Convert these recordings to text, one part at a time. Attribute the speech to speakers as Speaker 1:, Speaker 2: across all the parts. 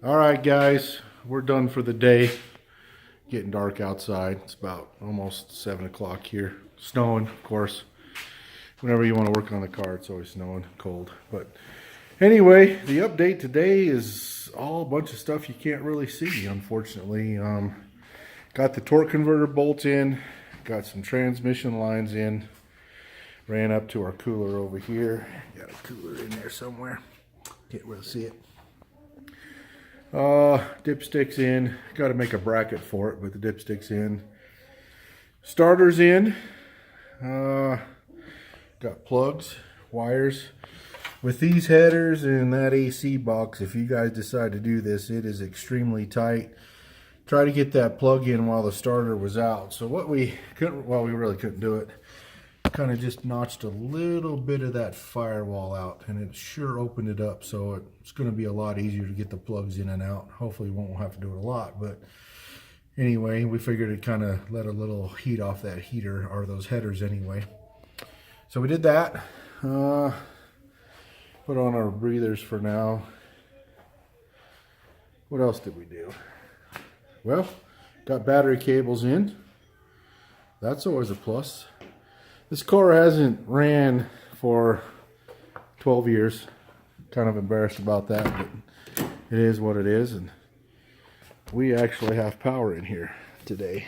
Speaker 1: All right, guys, we're done for the day. Getting dark outside. It's about almost 7 o'clock here. Snowing, of course. Whenever you want to work on the car, it's always snowing, cold. But anyway, the update today is all a bunch of stuff you can't really see, unfortunately. Got the torque converter bolt in, got some transmission lines in, ran up to our cooler over here. Got a cooler in there somewhere. Can't really see it. Dipstick's in. Got to make a bracket for it, but the dipstick's in. Starter's in. Got plugs, wires. With these headers and that AC box, if you guys decide to do this, it is extremely tight. Try to get that plug in while the starter was out. So what we couldn't, well, we really couldn't do it. Kind of just notched a little bit of that firewall out, and it sure opened it up. So it's going to be a lot easier to get the plugs in and out. Hopefully we won't have to do it a lot, but anyway, we figured it'd kind of let a little heat off that heater, or those headers anyway. So we did that. Put on our breathers for now. What else did we do? Well, got battery cables in. That's always a plus. This car hasn't ran for 12 years. Kind of embarrassed about that, but it is what it is, and we actually have power in here today.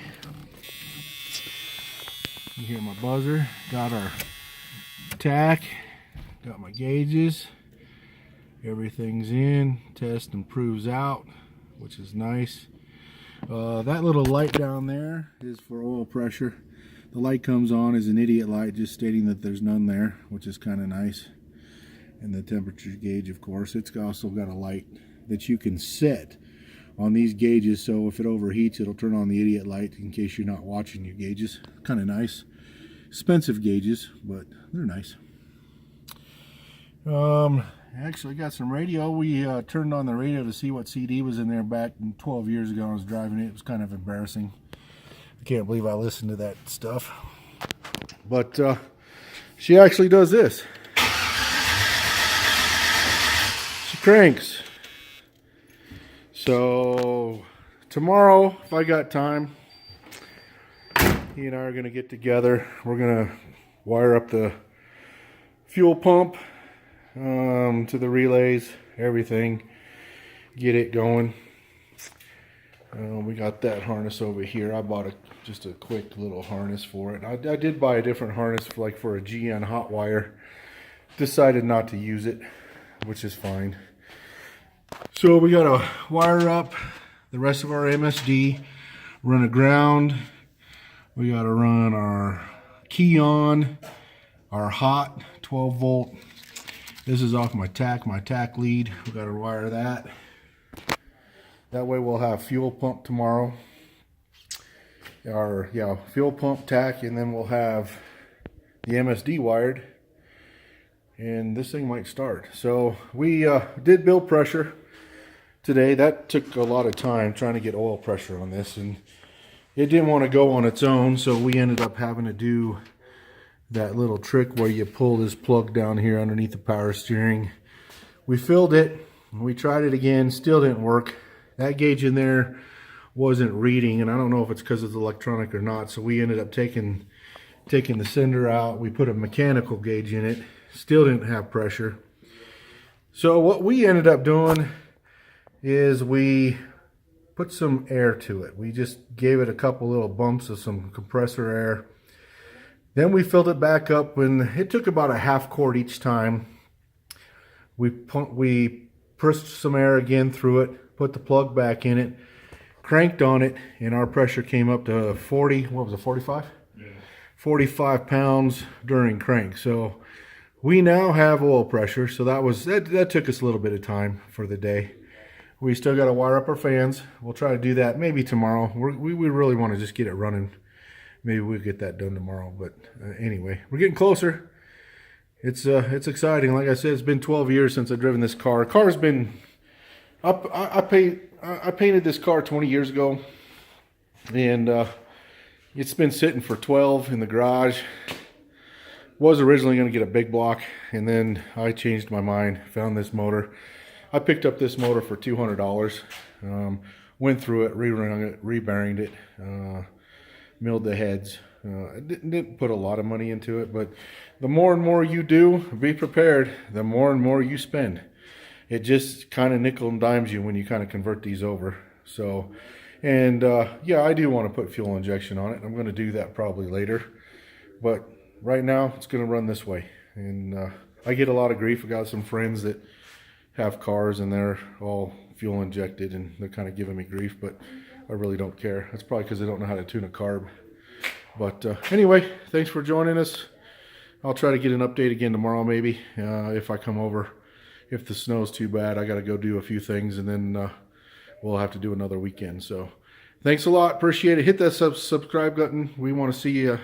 Speaker 1: You hear my buzzer. Got our tack. Got my gauges. Everything's in. Test and proves out, which is nice. That little light down there is for oil pressure. The light comes on as an idiot light, just stating that there's none there, which is kind of nice. And the temperature gauge, of course, it's also got a light that you can set on these gauges, so if it overheats, it'll turn on the idiot light in case you're not watching your gauges. Kind of nice. Expensive gauges, but they're nice. Actually got some radio. We turned on the radio to see what CD was in there back 12 years ago. I was driving it. It was kind of embarrassing. I can't believe I listened to that stuff. But she actually does this. She cranks. So tomorrow, if I got time, he and I are going to get together. We're going to wire up the fuel pump to the relays, everything. Get it going. We got that harness over here. I bought just a quick little harness for it. I did buy a different harness for a GN hot wire. Decided not to use it, which is fine. So we got to wire up the rest of our MSD, run a ground. We got to run our key on, our hot 12 volt. This is off my tack lead. We got to wire that. That way we'll have fuel pump tomorrow. Fuel pump, tack, and then we'll have the MSD wired. And this thing might start. So we did build pressure today. That took a lot of time trying to get oil pressure on this, and it didn't want to go on its own, so we ended up having to do that little trick where you pull this plug down here underneath the power steering. We filled it. We tried it again. Still didn't work. That gauge in there wasn't reading, and I don't know if it's because it's electronic or not, so we ended up taking the sender out. We put a mechanical gauge in it. Still didn't have pressure. So what we ended up doing is we put some air to it. We just gave it a couple little bumps of some compressor air. Then we filled it back up, and it took about a half quart each time. We pushed some air again through it, put the plug back in it, cranked on it, and our pressure came up to 40, what was it, 45? Yeah. 45 pounds during crank. So we now have oil pressure, so that took us a little bit of time for the day. We still got to wire up our fans. We'll try to do that maybe tomorrow. We really want to just get it running. Maybe we'll get that done tomorrow, but anyway, we're getting closer. It's exciting. Like I said, it's been 12 years since I've driven this car. Car's been up. I painted this car 20 years ago, and it's been sitting for 12 in the garage. Was originally going to get a big block, and then I changed my mind, found this motor. I picked up this motor for $200. Went through it, rerung it, rebearinged it, milled the heads. I didn't put a lot of money into it, but the more and more you do, be prepared, the more and more you spend. It just kind of nickel and dimes you when you kind of convert these over. So, and yeah, I do want to put fuel injection on it. I'm going to do that probably later, but right now it's going to run this way. And I get a lot of grief. I got some friends that have cars and they're all fuel injected and they're kind of giving me grief, but I really don't care. That's probably because they don't know how to tune a carb. But anyway, thanks for joining us. I'll try to get an update again tomorrow maybe, if I come over. If the snow's too bad, I got to go do a few things, and then we'll have to do another weekend. So thanks a lot. Appreciate it. Hit that subscribe button. We want to see you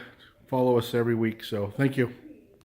Speaker 1: follow us every week. So thank you.